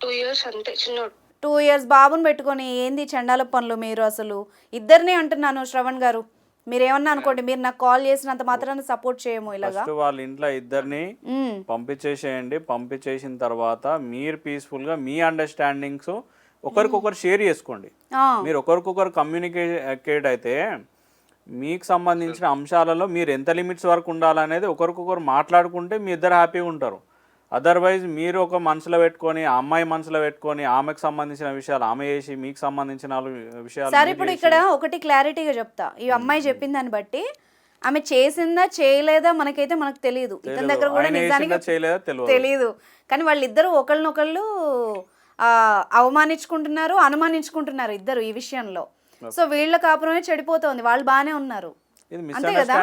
2 years అంతే, చిన్నోడు. 2 years బాబుని పెట్టుకొని ఏంది చండాల పనులు మీరు? అసలు ఇద్దరిని అంటున్నాను శ్రవణ్ గారు, మీరేమన్నా అనుకోండి, మీరు నాకు కాల్ చేసినంత మాత్రాన్ని సపోర్ట్ చేయము ఇలాగా. ఫస్ట్ వాళ్ళ ఇంట్లో ఇద్దరిని పంపించేసేయండి. పంపించేసిన తర్వాత మీరు పీస్ఫుల్ గా మీ అండర్స్టాండింగ్స్ ఒకరికొకరు షేర్ చేసుకోండి. మీరు ఒకరికొకరు కమ్యూనికేట్ అయితే మీకు సంబంధించిన అంశాలలో మీరు ఎంత లిమిట్స్ వరకు ఉండాలనేది ఒకరికొకరు మాట్లాడుకుంటే మీ ఇద్దరు హ్యాపీగా ఉంటారు. అదర్వైజ్ మీరు ఒక మనసులో పెట్టుకొని, ఆ అమ్మాయి మనసులో పెట్టుకొని, ఆమెకు సంబంధించిన విషయాలు ఆమె చేసి మీకు సంబంధించిన విషయాలు. సరే, ఇప్పుడు ఇక్కడ ఒకటి క్లారిటీగా చెప్తా. ఈ అమ్మాయి చెప్పిన దాన్ని బట్టి ఆమె చేసిందా చేయలేదా మనకు తెలియదు. ఇతని దగ్గర కూడా నిజానికి తెలియదు. కానీ వాళ్ళిద్దరూ ఒకళ్ళనొకళ్ళు అవమానించుకుంటున్నారు, అనుమానించుకుంటున్నారు ఇద్దరు ఈ విషయంలో. సో వీళ్ళ కాపురమే చెడిపోతుంది. వాళ్ళు బాగానే ఉన్నారు, అంతే కదా?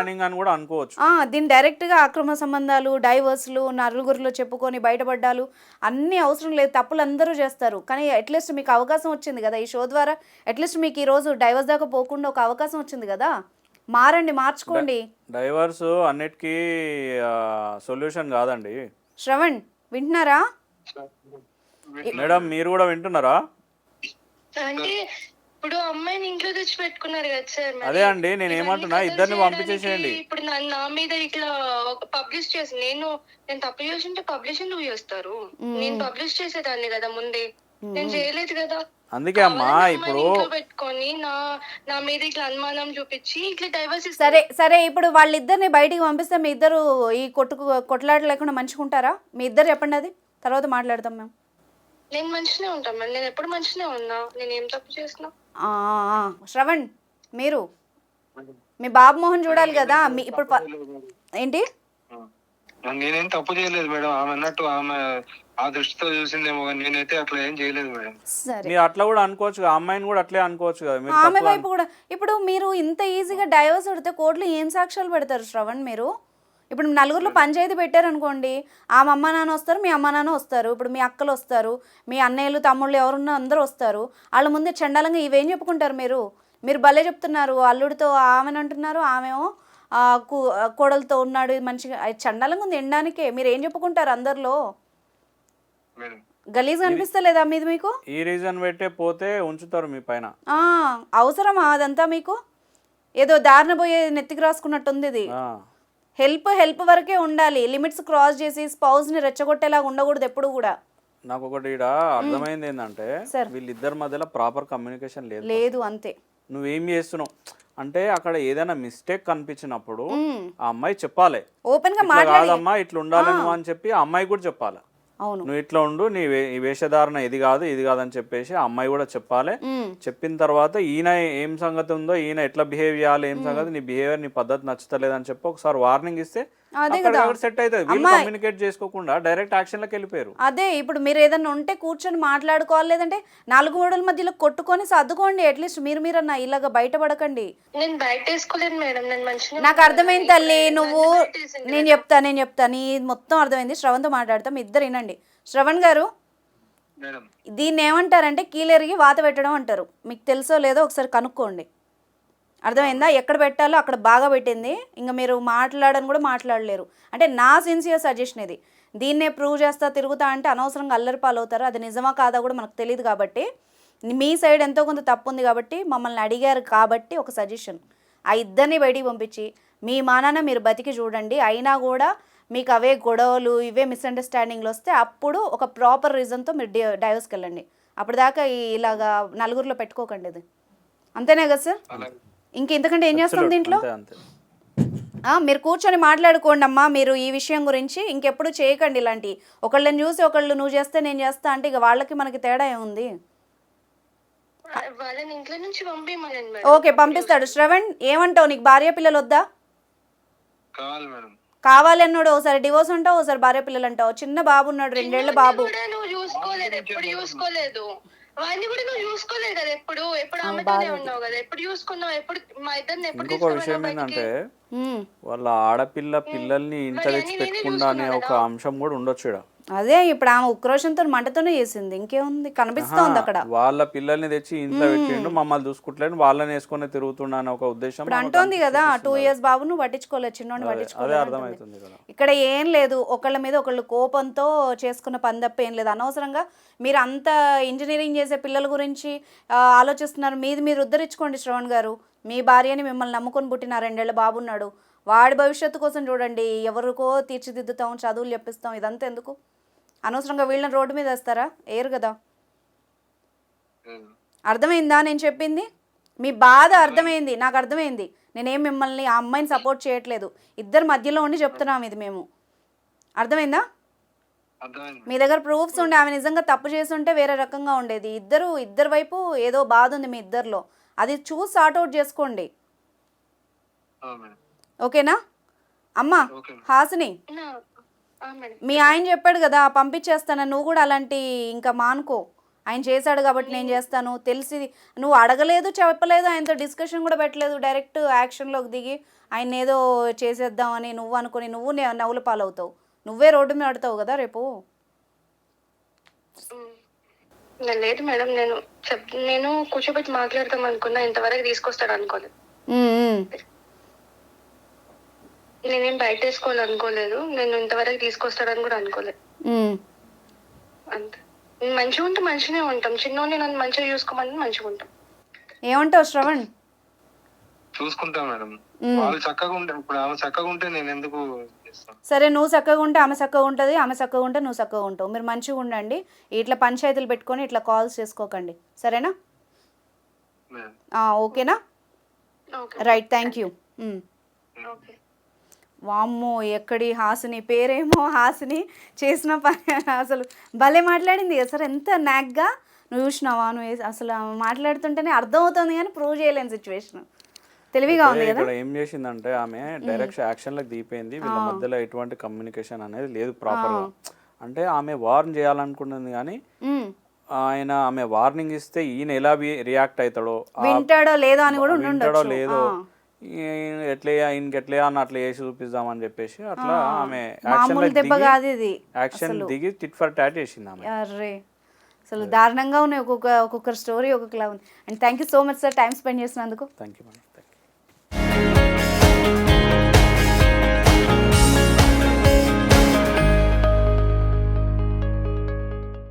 దీన్ని డైరెక్ట్ గా అక్రమ సంబంధాలు, డైవర్స్లు, నలుగురిలో చెప్పుకొని బయటపడ్డాలు అన్ని అవసరం లేదు. తప్పులు అందరూ చేస్తారు. కానీ అట్లీస్ట్ మీకు అవకాశం వచ్చింది కదా ఈ షో ద్వారా, అట్లీస్ట్ మీకు ఈ రోజు డైవర్స్ దాకా పోకుండా ఒక అవకాశం వచ్చింది కదా. మారండి, మార్చుకోండి. డైవర్స్ అన్నిటికీ సొల్యూషన్ కాదండి. శ్రవణ్ వింటున్నారా మేడం? మీరు కూడా వింటున్నారా? అంటే ఇప్పుడు అమ్మాయిని ఇంట్లో తెచ్చి పెట్టుకున్నారు కదా సార్. అదే అండి నేను ఏమంటున్నా, ఇద్దరిని పంపించేసేయండి. ఇప్పుడు నా మీద ఇట్లా పబ్లిష్ చేసి, నేను తప్పు చేసింటే పబ్లిష్ ఎందుకు చేస్తారు? నేను పబ్లిష్ చేసేదాన్ని కదా ముందే, నేను చేయలేదు కదా. అందుకే అమ్మా ఇప్పుడు పెట్టుకొని నా మీద ఇట్లా అనుమానం చూపించి ఇట్లా డైవర్స్. సరే ఇప్పుడు వాళ్ళిద్దరిని బయటికి పంపిస్తే మీ ఇద్దరు ఈ కొట్లాట లేకుండా మంచుకుంటారా? మీ ఇద్దరు చెప్పండి, అది తర్వాత మాట్లాడతాం మేము. నేను మంచినే ఉంటాను మేడం, నేను ఎప్పుడు మంచినే ఉన్నా, నేను ఏం తప్పు చేసినా. శ్రవణ్, మీరు మీ బాబు మోహన్ చూడాలి కదా. ఇప్పుడు ఏంటి? నేనేం తప్పు చేయలేదు మేడం, ఆమె అన్నట్టు ఆమె ఆ దృష్టితో చూసిందేమో, కానీ నేనైతే అట్లా ఏం చేయలేదు మేడం. మీరు అట్లా కూడా అనుకోవచ్చు, అమ్మాయిని కూడా అట్లే అనుకోవచ్చు కదా. ఆమె వైపు కూడా ఇప్పుడు మీరు ఇంత ఈజీగా డైవర్స్ పెడితే కోర్టులో ఏం సాక్ష్యాలు పెడతారు శ్రవణ్? మీరు ఇప్పుడు నలుగురిలో పంచాయతీ పెట్టారనుకోండి, ఆమె అమ్మ నాన్న వస్తారు, మీ అమ్మ నాన్న వస్తారు, ఇప్పుడు మీ అక్కలు వస్తారు, మీ అన్నయ్యలు తమ్ముళ్ళు ఎవరున్నా అందరూ వస్తారు. వాళ్ళ ముందే చండాలంగా ఇవేం చెప్పుకుంటారు మీరు భలే చెప్తున్నారు. అల్లుడితో ఆమెను అంటున్నారు, ఆమెమో కోడలతో ఉన్నాడు మంచిగా. చండాలంగా ఉంది ఎండానికే. మీరు ఏం చెప్పుకుంటారు అందరిలో? గలీజ్ అనిపిస్తలేదా మీది? మీకు ఈ రీజన్ పెట్టే పోతే ఉంచుతారు మీ పైన. అవసరమా అదంతా? మీకు ఏదో దారిన పోయే నెత్తికి రాసుకున్నట్టుంది ఇది. హెల్ప్ వరకే ఉండాలి, లిమిట్స్ క్రాస్ చేసి స్పౌస్ని రెచ్చగొట్టేలాగా ఉండకూడదు ఎప్పుడు కూడా. నాకు ఒకటి ఇక్కడ అర్థమైంది ఏంటంటే, వీళ్ళిద్దరి మధ్యలో ప్రాపర్ కమ్యూనికేషన్ లేదు. అంతే. నువ్వేం చేస్తున్నావు అంటే అక్కడ ఏదైనా మిస్టేక్ కనిపించినప్పుడు ఆ అమ్మాయి చెప్పాలి, ఓపెన్ గా మాట్లాడమ్మా ఇట్లా ఉండాలి నువ్వు అని చెప్పి ఆ అమ్మాయి కూడా చెప్పాలి. నువ్వు ఇట్లా ఉండు, నీ వేషధారణ ఇది కాదు అని చెప్పేసి ఆ అమ్మాయి కూడా చెప్పాలి. చెప్పిన తర్వాత ఈయన ఏం సంగతి ఉందో, ఈయన ఎట్లా బిహేవ్ చేయాలి, ఏం సంగతి, నీ బిహేవియర్ నీ పద్ధతి నచ్చలేదని చెప్పి ఒకసారి వార్నింగ్ ఇస్తే సెట్ అవుతుంది. వీళ్ళు కమ్యూనికేట్ చేసుకోకుండా డైరెక్ట్ యాక్షన్ లోకి వెళ్ళిపోయారు. అదే ఇప్పుడు మీరు ఏదన్నా ఉంటే కూర్చొని మాట్లాడుకోవాలి, లేదంటే 4 గోడల మధ్యలో కొట్టుకొని సర్దుకోండి. అట్లీస్ట్ మీరన్నా ఇలాగా బయటపడకండి. నేను బయట వేసుకోలేదు మేడం, నేను మంచిగా. నాకు అర్థమైంది తల్లి, నువ్వు నేను చెప్తా నీ మొత్తం అర్థమైంది. శ్రవణ్తో మాట్లాడతాం, ఇద్దరు వినండి. శ్రవణ్ గారు, దీన్ని ఏమంటారంటే కీలెరిగి వాత పెట్టడం అంటారు. మీకు తెలుసో లేదో ఒకసారి కనుక్కోండి. అర్థమైందా? ఎక్కడ పెట్టాలో అక్కడ బాగా పెట్టింది. ఇంకా మీరు మాట్లాడని కూడా మాట్లాడలేరు. అంటే నా సిన్సియర్ సజెషన్ ఇది. దీన్నే ప్రూవ్ చేస్తా తిరుగుతా అంటే అనవసరంగా అల్లరి పాలవుతారు. అది నిజమా కాదా కూడా మనకు తెలియదు. కాబట్టి మీ సైడ్ ఎంతో కొంత తప్పు ఉంది కాబట్టి మమ్మల్ని అడిగారు కాబట్టి ఒక సజెషన్, ఆ ఇద్దరిని బయటికి పంపించి మీ మానాన మీరు బతికి చూడండి. అయినా కూడా మీకు అవే గొడవలు, ఇవే మిస్అండర్స్టాండింగ్లు వస్తే అప్పుడు ఒక ప్రాపర్ రీజన్తో మీరు డైవర్స్కి వెళ్ళండి. అప్పటిదాకా ఇలాగా నలుగురిలో పెట్టుకోకండి. ఇది అంతేనే కదా సార్? ఇంకెంతకంటే ఏం చేస్తాం దీంట్లో? మీరు కూర్చొని మాట్లాడుకోండి అమ్మా. మీరు ఈ విషయం గురించి ఇంకెప్పుడు చేయకండి ఇలాంటి. ఒకళ్ళని చూసి ఒకళ్ళు నువ్వు చేస్తే నేను చేస్తా అంటే ఇక వాళ్ళకి మనకి తేడా ఏముంది? పంపించమని. ఓకే, పంపిస్తాడు. శ్రవణ్ ఏమంటావు? నీకు భార్య పిల్లలు వద్దా? కావాలన్నాడు ఒకసారి డివోర్స్ అంటావు, ఒకసారి భార్య పిల్లలు అంటావు. చిన్న బాబు ఉన్నాడు, 2 ఏళ్ల బాబు. కూడా నువ్వు చూసుకోలేదు, ఎప్పుడు చూసుకోలేదు. వాడిని కూడా నువ్వు చూసుకోలేదు కదా, ఎప్పుడు ఆమెతోనే ఉన్నావు కదా, ఎప్పుడు చూసుకున్నావు, ఎప్పుడు మా ఇద్దరిని ఎప్పుడు ఇంకొక విషయం ఏంటంటే వాళ్ళ ఆడపిల్ల పిల్లల్ని ఇంట తెచ్చి పెట్టుకుండా అనే ఒక అంశం కూడా ఉండొచ్చు ఈడ. అదే ఇప్పుడు ఆమె ఉక్రోషంతో మంటతోనే చేసింది, ఇంకేముంది, కనిపిస్తోంది అక్కడ. వాళ్ళ పిల్లల్ని తెచ్చి ఇంట్లో పెట్టిండు, మమ్మల్ని చూసుకుంటలేను, వాళ్ళని వేసుకొని తిరుగుతున్నా అనే ఒక ఉద్దేశం ఇప్పుడు అంటోంది కదా, 2 years బాబును పట్టించుకోలేదు, చిన్నోడిని అదే పట్టించుకోలేదు. అర్థమవుతుంది కదా. ఇక్కడ ఏం లేదు, ఒకళ్ళ మీద ఒకళ్ళు కోపంతో చేసుకున్న పని తప్ప ఏం లేదు. అనవసరంగా మీరు అంత ఇంజనీరింగ్ చేసే పిల్లల గురించి ఆలోచిస్తున్నారు. మీరు ఉద్ధరించుకోండి శ్రవణ్ గారు. మీ భార్యని మిమ్మల్ని నమ్ముకొని పుట్టిన 2 ఏళ్ల బాబు ఉన్నాడు, వాడి భవిష్యత్తు కోసం చూడండి. ఎవరికో తీర్చిదిద్దుతాం, చదువులు చెప్పిస్తాం, ఇదంతా ఎందుకు? అనవసరంగా వీళ్ళని రోడ్డు మీద వేస్తారా? ఏరు కదా. అర్థమైందా నేను చెప్పింది? మీ బాధ అర్థమైంది, నాకు అర్థమైంది. నేనేం మిమ్మల్ని ఆ అమ్మాయిని సపోర్ట్ చేయట్లేదు, ఇద్దరు మధ్యలో ఉండి చెప్తున్నాం ఇది మేము. అర్థమైందా? మీ దగ్గర ప్రూఫ్స్ ఉండే ఆమె నిజంగా తప్పు చేస్తుంటే వేరే రకంగా ఉండేది. ఇద్దరు వైపు ఏదో బాధ ఉంది మీ ఇద్దరిలో, అది చూసి సార్ట్అవుట్ చేసుకోండి. ఓకేనా అమ్మా? హాసిని, మీ ఆయన చెప్పాడు కదా పంపించేస్తాను, నువ్వు కూడా అలాంటి ఇంకా మానుకో. ఆయన చేశాడు కాబట్టి నేను చేస్తాను తెలిసి నువ్వు అడగలేదు, చెప్పలేదు, ఆయనతో డిస్కషన్ కూడా పెట్టలేదు, డైరెక్ట్ యాక్షన్లోకి దిగి ఆయన ఏదో చేసేద్దామని నువ్వు అనుకుని నువ్వు నవ్వుల పాలవుతావు. నువ్వే రోడ్డు మీద ఆడతావు కదా రేపు. లేదు మేడం, నేను కూర్చోబెట్టి మాట్లాడతాం అనుకున్నా, ఇంతవరకు తీసుకొస్తాడు అనుకోలేదు. నేనేం బయట వేసుకోవాలనుకోలేదు, నేను ఇంతవరకు తీసుకొస్తాడని కూడా అనుకోలేదు. అంతే, మంచిగా ఉంటే మంచిగానే ఉంటాం. చిన్నోని నన్ను మంచిగా చూసుకోమని మంచిగా ఉంటాం. ఏమంటావు శ్రవణ్? చూసుకుంటా మేడం, వాళ్ళు చక్కగా ఉంటే, ఇప్పుడు ఆమె చక్కగా ఉంటే నేను ఎందుకు చేస్తాను? సరే, నువ్వు చక్కగా ఉంటే ఆమె చక్కగా ఉంటుంది, ఆమె చక్కగా ఉంటే నువ్వు చక్కగా ఉంటావు. మీరు మంచిగా ఉండండి, ఇట్లా పంచాయతీలు పెట్టుకొని ఇట్లా కాల్స్ చేసుకోకండి, సరేనా? ఓకేనా? Right, thank you. వామ్మో, ఎక్కడి హాసిని, పేరేమో హాసిని, చేసిన పని అసలు భలే మాట్లాడింది అసలు. ఎంత నాగ్గా నువ్వు చూసినావా? నువ్వు అసలు మాట్లాడుతుంటేనే అర్థమవుతుంది కానీ ప్రూవ్ చేయలేని సిచ్యువేషన్. తెలివిగా ఉంది కదా. ఇక్కడ ఏం చేసిందంటే ఆమె డైరెక్ట్ యాక్షన్లకు దిగిపోయింది, వీళ్ళ మధ్యలో ఎటువంటి కమ్యూనికేషన్ అనేది లేదు ప్రాపర్గా. అంటే ఆమె వార్న్ చేయాలనుకుంటుంది కానీ ఆమె వార్నింగ్ ఇస్తే ఈయన ఎలా రియాక్ట్ అవుతాడో, వింటాడో లేదో అని కూడా వింటాడో లేదో, ఎట్లా అని అట్లా చేసి చూపిద్దామని చెప్పేసి అట్లా ఆమె యాక్షన్ దిగి టిట్ ఫర్ టాట్ చేసింది ఆమె. అరే అసలు దారుణంగా ఉన్నాయి, ఒక్కొక్కరి స్టోరీ ఒక్కొక్కలా ఉంది. And thank you so much sir, time spend చేసినందుకు. Thank you madam.